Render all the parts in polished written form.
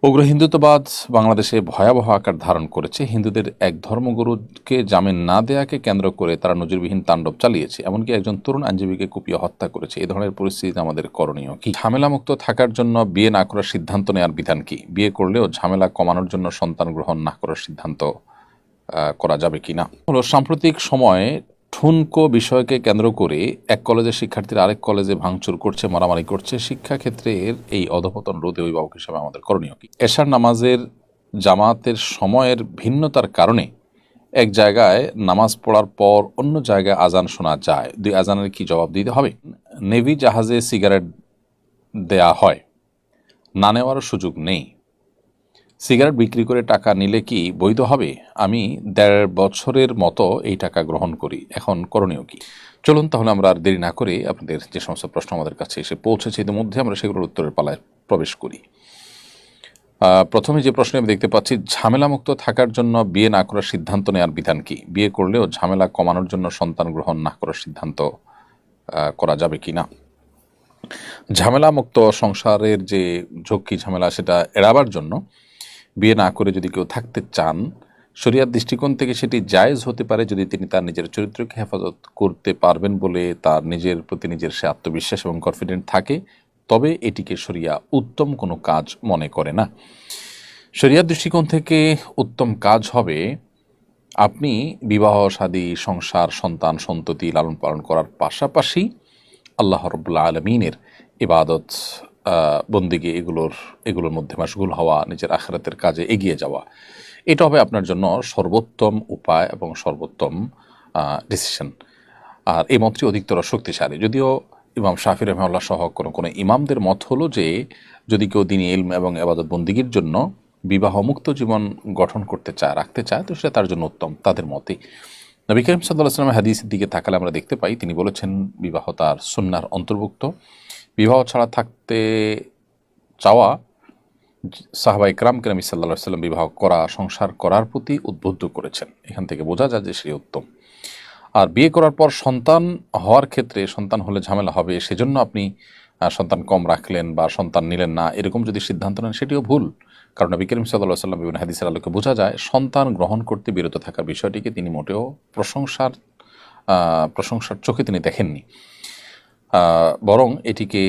উগ্র হিন্দুত্ববাদ বাংলাদেশে ভয়াবহ আকার ধারণ করেছে। হিন্দুদের এক ধর্মগুরুকে জামিন না দেয়াকে কেন্দ্র করে তারা নজিরবিহীন তাণ্ডব চালিয়েছে, এমনকি একজন তরুণ আইনজীবীকে কুপিয়ে হত্যা করেছে। এই ধরনের পরিস্থিতিতে আমাদের করণীয় কি? ঝামেলামুক্ত থাকার জন্য বিয়ে না করার সিদ্ধান্ত নেওয়ার বিধান কি? বিয়ে করলেও ঝামেলা কমানোর জন্য সন্তান গ্রহণ না করার সিদ্ধান্ত করা যাবে কিনা? হলো সাম্প্রতিক সময়ে ঠুনকো বিষয়কে কেন্দ্র করে এক কলেজের শিক্ষার্থীরা আরেক কলেজে ভাঙচুর করছে, মারামারি করছে। শিক্ষাক্ষেত্রের এই অধপতন রোধে অভিভাবক হিসেবে আমাদের করণীয় কি? এশার নামাজের জামাতের সময়ের ভিন্নতার কারণে এক জায়গায় নামাজ পড়ার পর অন্য জায়গায় আজান শোনা যায়, দুই আজানের কি জবাব দিতে হবে? নেভি জাহাজে সিগারেট দেয়া হয়, না নেওয়ার সুযোগ নেই। সিগারেট বিক্রি করে টাকা নিলে কি বৈধ হবে? আমি ১.৫ বছরের মতো এই টাকা গ্রহণ করি, এখন করণীয় কি? চলুন তাহলে আমরা আর দেরি না করে আপনাদের যে সমস্ত প্রশ্ন আমাদের কাছে এসে পৌঁছেছে ইতিমধ্যে আমরা সেগুলোর উত্তরের পালায় প্রবেশ করি। প্রথমে যে প্রশ্ন আমি দেখতে পাচ্ছি, ঝামেলামুক্ত থাকার জন্য বিয়ে না করার সিদ্ধান্ত নেওয়ার বিধান কি? বিয়ে করলেও ঝামেলা কমানোর জন্য সন্তান গ্রহণ না করার সিদ্ধান্ত করা যাবে কি না? ঝামেলামুক্ত সংসারের যে ঝক্কি ঝামেলা সেটা এড়াবার জন্য বিয়ে না করে যদি কেউ থাকতে চান, শরিয়ার দৃষ্টিকোণ থেকে সেটি জায়েজ হতে পারে যদি তিনি তার নিজের চরিত্রকে হেফাজত করতে পারবেন বলে তার নিজের প্রতি নিজের সে আত্মবিশ্বাস এবং কনফিডেন্ট থাকে, তবে এটিকে শরিয়া উত্তম কোনো কাজ মনে করে না। শরিয়ার দৃষ্টিকোণ থেকে উত্তম কাজ হবে আপনি বিবাহ শাদী সংসার সন্তান সন্ততি লালন পালন করার পাশাপাশি আল্লাহ রাব্বুল আলামিনের ইবাদত বন্দিগি এগুলোর মধ্যে মাশগুল হওয়া, নিজের আখিরাতের কাজে এগিয়ে যাওয়া। এটা হবে আপনার জন্য সর্বোত্তম উপায় এবং সর্বোত্তম ডিসিশন। আর এই মতটি অধিকতর শক্তিশালী, যদিও ইমাম শাফি রাহিমাহুল্লাহ সহ কোনো ইমামদের মত হলো যে যদি কেউ দ্বীনি ইলম এবং ইবাদত বন্দিগির জন্য বিবাহমুক্ত জীবন গঠন করতে চায়, রাখতে চায়, তো সেটা তার জন্য উত্তম। তাদের মতে নবী করিম সাল্লাল্লাহু আলাইহি ওয়াসাল্লামের হাদিসের দিকে তাকালে আমরা দেখতে পাই তিনি বলেছেন বিবাহ তার সুন্নাহর অন্তর্ভুক্ত। বিবাহ ছাড়া থাকতে চাওয়া সাহাবা ইকরামকে নবী সাল্লাল্লাহু আলাইহি ওয়াসাল্লাম বিবাহ করা, সংসার করার প্রতি উদ্বুদ্ধ করেছেন। এখান থেকে বোঝা যায় যে সেটি উত্তম। আর বিয়ে করার পর সন্তান হওয়ার ক্ষেত্রে সন্তান হলে ঝামেলা হবে, সেজন্য আপনি সন্তান কম রাখলেন বা সন্তান নিলেন না, এরকম যদি সিদ্ধান্ত নেন সেটিও ভুল। কারণ নবী করিম সাল্লাল্লাহু আলাইহি ওয়াসাল্লাম বিভিন্ন হাদিসের আলোকে বোঝা যায় সন্তান গ্রহণ করতে বিরত থাকার বিষয়টিকে তিনি মোটেও প্রশংসার চোখে তিনি দেখেননি, বরং এটিকে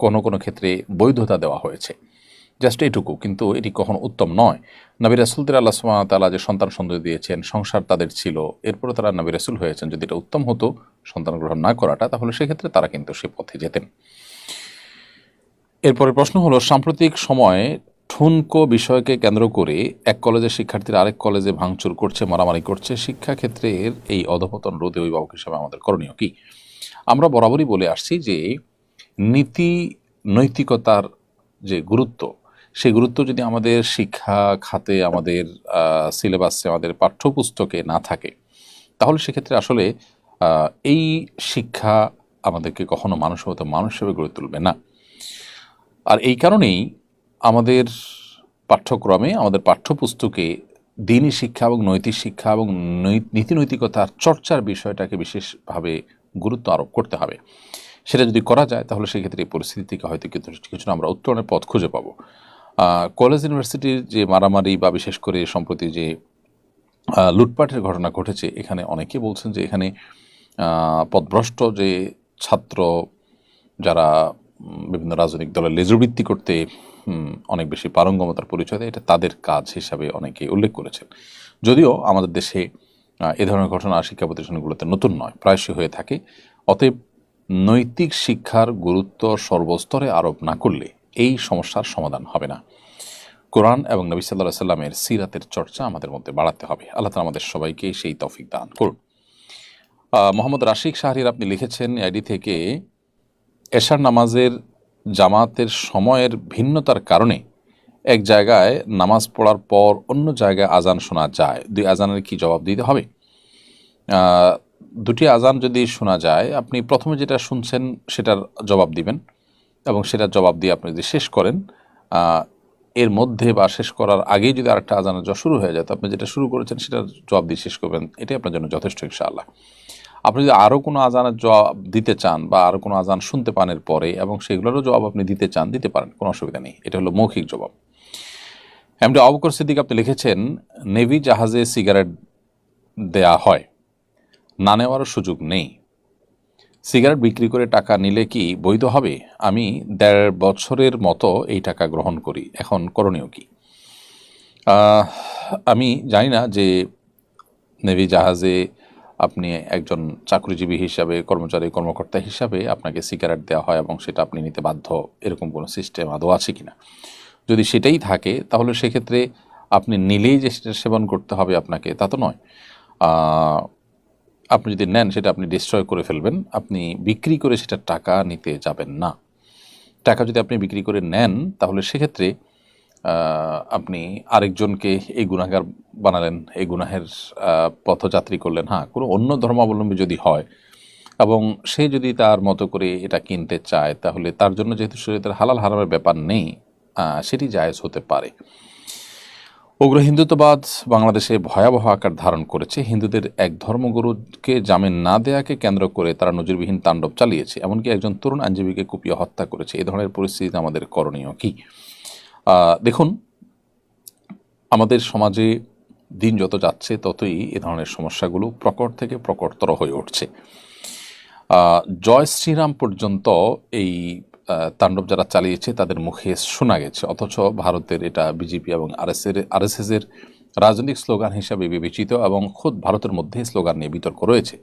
কোনো ক্ষেত্রে বৈধতা দেওয়া হয়েছে, জাস্ট এটুকু। কিন্তু এটি কখনো উত্তম নয়। নবী রাসূলদের আল্লাহ সুবহানাহু ওয়া তাআলা যে সন্তান সন্ততি দিয়েছেন, সংসার তাদের ছিল, এরপরে তারা নবী রাসূল হয়েছেন, যদি এটা উত্তম হতো সন্তান গ্রহণ না করাটা, তাহলে সেক্ষেত্রে তারা কিন্তু সে পথে যেতেন। এরপরে প্রশ্ন হলো, সাম্প্রতিক সময়ে ঠুনকো বিষয়কে কেন্দ্র করে এক কলেজের শিক্ষার্থীরা আরেক কলেজে ভাঙচুর করছে, মারামারি করছে। শিক্ষাক্ষেত্রের এই অধপতন রোধে অভিভাবক হিসেবে আমাদের করণীয় কি? আমরা বরাবরই বলে আসছি যে নীতি নৈতিকতার যে গুরুত্ব, সেই গুরুত্ব যদি আমাদের শিক্ষা খাতে, আমাদের সিলেবাসে, আমাদের পাঠ্যপুস্তকে না থাকে, তাহলে সেক্ষেত্রে আসলে এই শিক্ষা আমাদেরকে কখনো মানুষ হিসেবে গড়ে তুলবে না। আর এই কারণেই আমাদের পাঠ্যক্রমে, আমাদের পাঠ্যপুস্তকে দ্বীনি শিক্ষা এবং নৈতিক শিক্ষা এবং নীতি নৈতিকতার চর্চার বিষয়টাকে বিশেষভাবে গুরুত্ব আরোপ করতে হবে। সেটা যদি করা যায় তাহলে সেক্ষেত্রে এই পরিস্থিতি থেকে হয়তো কিছু আমরা উত্তরণের পথ খুঁজে পাবো। কলেজ ইউনিভার্সিটির যে মারামারি বা বিশেষ করে সম্প্রতি যে লুটপাটের ঘটনা ঘটেছে, এখানে অনেকে বলছেন যে এখানে পথভ্রষ্ট যে ছাত্র যারা বিভিন্ন রাজনৈতিক দলের লেজুবৃত্তি করতে অনেক বেশি পারঙ্গমতার পরিচয় দেয়, এটা তাদের কাজ হিসাবে অনেকে উল্লেখ করেছেন। যদিও আমাদের দেশে এ ধরনের ঘটনা শিক্ষা প্রতিষ্ঠানগুলোতে নতুন নয়, প্রায়শই হয়ে থাকে। অতএব নৈতিক শিক্ষার গুরুত্ব সর্বস্তরে আরোপ না করলে এই সমস্যার সমাধান হবে না। কোরআন এবং নবী সাল্লাল্লাহু আলাইহি ওয়াসাল্লামের সিরাতের চর্চা আমাদের মধ্যে বাড়াতে হবে। আল্লাহ তাআলা আমাদের সবাইকে সেই তৌফিক দান করুন। মোহাম্মদ রাশিক শাহরির আপনি লিখেছেন আইডি থেকে, এশার নামাজের জামাতের সময়ের ভিন্নতার কারণে এক জায়গায় নামাজ পড়ার পর অন্য জায়গায় আজান শোনা যায়, দুই আজানের কি জবাব দিতে হবে? দুটি আজান যদি শোনা যায়, আপনি প্রথমে যেটা শুনছেন সেটার জবাব দিবেন এবং সেটার জবাব দিয়ে আপনি যদি শেষ করেন, এর মধ্যে বা শেষ করার আগেই যদি আরেকটা আজানের শুরু হয়ে যায়, তো আপনি যেটা শুরু করেছেন সেটার জবাব দিয়ে শেষ করবেন, এটাই আপনার জন্য যথেষ্ট ইনশাআল্লাহ। আপনি যদি আরও কোনো আজানের জবাব দিতে চান বা আরও কোনো আজান শুনতে পান এর পরে এবং সেগুলোরও জবাব আপনি দিতে চান, দিতে পারেন, কোনো অসুবিধা নেই। এটা হলো মৌখিক জবাব। এমডি আবু বকর সিদ্দিক আপনি লিখেছেন, নেভি জাহাজে সিগারেট দেয়া হয়, না নেওয়ারও সুযোগ নেই। সিগারেট বিক্রি করে টাকা নিলে কি বৈধ হবে? আমি ১.৫ বছরের মতো এই টাকা গ্রহণ করি, এখন করণীয় কি? আমি জানি না যে নেভি জাহাজে আপনি একজন চাকরিজীবী হিসাবে, কর্মকর্তা হিসাবে আপনাকে সিগারেট দেওয়া হয় এবং সেটা আপনি নিতে বাধ্য, এরকম কোনো সিস্টেম আদৌ আছে কিনা। যদি সেটাই থাকে তাহলে সেক্ষেত্রে আপনি নিলেই যে সেটা সেবন করতে হবে আপনাকে, তা তো নয়। আপনি যদি নেন সেটা আপনি ডিস্ট্রয় করে ফেলবেন, আপনি বিক্রি করে সেটা টাকা নিতে যাবেন না। টাকা যদি আপনি বিক্রি করে নেন তাহলে সেক্ষেত্রে আপনি আরেকজনকে এই গুনাহগার বানালেন, এই গুনাহের পথযাত্রী করলেন। হ্যাঁ, কোনো অন্য ধর্মাবলম্বী যদি হয় এবং সে যদি তার মতো করে এটা কিনতে চায় তাহলে তার জন্য যেহেতু শরীয়তের হালাল হারামের ব্যাপার নেই, সেটি জায়েজ হতে পারে। উগ্র হিন্দুত্ববাদ বাংলাদেশে ভয়াবহ আকার ধারণ করেছে। হিন্দুদের এক ধর্মগুরুকে জামিন না দেয়াকে কেন্দ্র করে তারা নজিরবিহীন তাণ্ডব চালিয়েছে, এমনকি একজন তরুণ আইনজীবীকে কুপিয়ে হত্যা করেছে। এই ধরনের পরিস্থিতিতে আমাদের করণীয় কি? দেখুন, আমাদের সমাজে দিন যত যাচ্ছে ততই এ ধরনের সমস্যাগুলো প্রকট থেকে প্রকটতর হয়ে উঠছে। জয় শ্রীরাম পর্যন্ত এই তাণ্ডব যারা চালিয়েছে তাদের মুখে শোনা গেছে, অথচ ভারতের এটা বিজেপি এবং আরএসএসের রাজনৈতিক স্লোগান হিসাবে বিবেচিত এবং খোদ ভারতের মধ্যে স্লোগান নিয়ে বিতর্ক রয়েছে।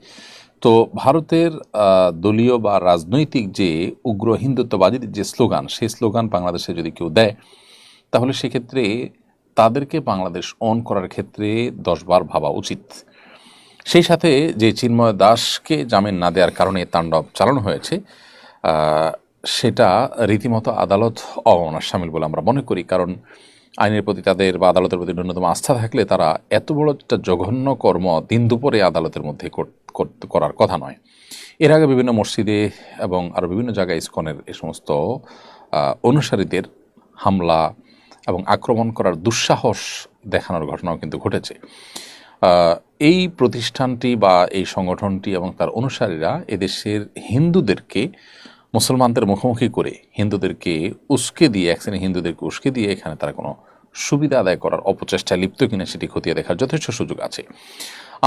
তো ভারতের দলীয় বা রাজনৈতিক যে উগ্র হিন্দুত্ববাদীর যে স্লোগান, সেই স্লোগান বাংলাদেশে যদি কেউ দেয় তাহলে সেক্ষেত্রে তাদেরকে বাংলাদেশ অন করার ক্ষেত্রে 10 বার ভাবা উচিত। সেই সাথে যে চিন্ময় দাসকে জামিন না দেওয়ার কারণে তাণ্ডব চালানো হয়েছে, সেটা রীতিমতো আদালত অবমাননার শামিল বলে আমরা মনে করি। কারণ আইনের প্রতি তাদের বা আদালতের প্রতি ন্যূনতম আস্থা থাকলে তারা এত বড় একটা জঘন্য কর্ম দিন দুপুরে আদালতের মধ্যে করার কথা নয়। এর আগে বিভিন্ন মসজিদে এবং আরও বিভিন্ন জায়গায় ইসকনের এই সমস্ত অনুসারীদের হামলা এবং আক্রমণ করার দুঃসাহস দেখানোর ঘটনাও কিন্তু ঘটেছে। এই প্রতিষ্ঠানটি বা এই সংগঠনটি এবং তার অনুসারীরা এদেশের হিন্দুদেরকে মুসলমানদের মুখোমুখি করে হিন্দুদেরকে উস্কে দিয়ে, এক শ্রেণী হিন্দুদেরকে উস্কে দিয়ে এখানে তারা কোনো সুবিধা আদায় করার অপচেষ্টায় লিপ্ত কিনা সেটি খতিয়ে দেখার যথেষ্ট সুযোগ আছে।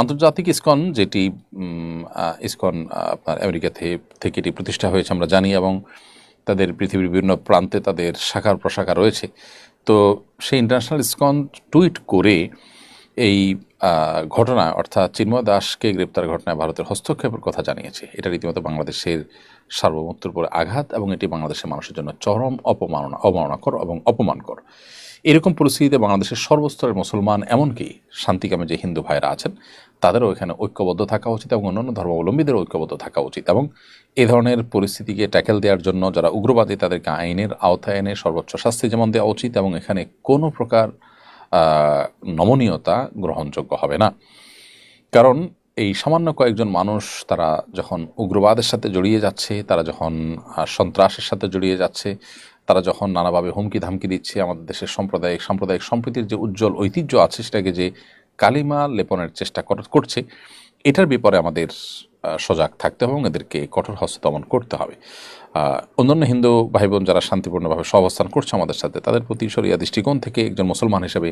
আন্তর্জাতিক ইসকন, যেটি ইসকন আপনার আমেরিকা থেকে এটি প্রতিষ্ঠা হয়েছে আমরা জানি, এবং তাদের পৃথিবীর বিভিন্ন প্রান্তে তাদের শাখার প্রশাখা রয়েছে। তো সেই ইন্টারন্যাশনাল ইসকন টুইট করে এই ঘটনায়, অর্থাৎ চিন্ময় দাসকে গ্রেপ্তার ঘটনায় ভারতের হস্তক্ষেপের কথা জানিয়েছে। এটা রীতিমতো বাংলাদেশের সার্বভৌমত্বের উপরে আঘাত এবং এটি বাংলাদেশের মানুষের জন্য চরম অবমাননাকর এবং অপমানকর। এরকম পরিস্থিতিতে বাংলাদেশের সর্বস্তরের মুসলমান, এমনকি শান্তিকামী যে হিন্দু ভাইরা আছেন, তাদেরও এখানে ঐক্যবদ্ধ থাকা উচিত এবং অন্যান্য ধর্মাবলম্বীদেরও ঐক্যবদ্ধ থাকা উচিত। এবং এ ধরনের পরিস্থিতিকে ট্যাকেল দেওয়ার জন্য যারা উগ্রবাদী তাদেরকে আইনের আওতায় এনে সর্বোচ্চ শাস্তি যেমন দেওয়া উচিত, এবং এখানে কোনো প্রকার নমনীয়তা গ্রহণযোগ্য হবে না। কারণ এই সামান্য কয়েকজন মানুষ তারা যখন উগ্রবাদের সাথে জড়িয়ে যাচ্ছে, তারা যখন সন্ত্রাসের সাথে জড়িয়ে যাচ্ছে, তারা যখন নানাভাবে হুমকি ধামকি দিচ্ছে আমাদের দেশের সাম্প্রদায়িক সম্প্রীতির যে উজ্জ্বল ঐতিহ্য আছে সেটাকে যে কালিমা লেপনের চেষ্টা করছে, এটার ব্যাপারে আমাদের সজাগ থাকতে হবে এবং এদেরকে কঠোর হস্তে দমন করতে হবে। অন্যান্য হিন্দু ভাই বোন যারা শান্তিপূর্ণভাবে সহাবস্থান করছে আমাদের সাথে, তাদের প্রতি শরিয়া দৃষ্টিকোণ থেকে একজন মুসলমান হিসেবে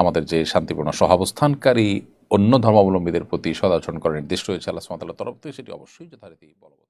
আমাদের যে শান্তিপূর্ণ সহাবস্থানকারী অন্য ধর্মাবলম্বীদের প্রতি সদাচরণ করার নির্দেশ রয়েছে আল্লাহ সুবহানাহু ওয়া তাআলার তরফ থেকে, সেটি অবশ্যই যথারীতি বলবৎ।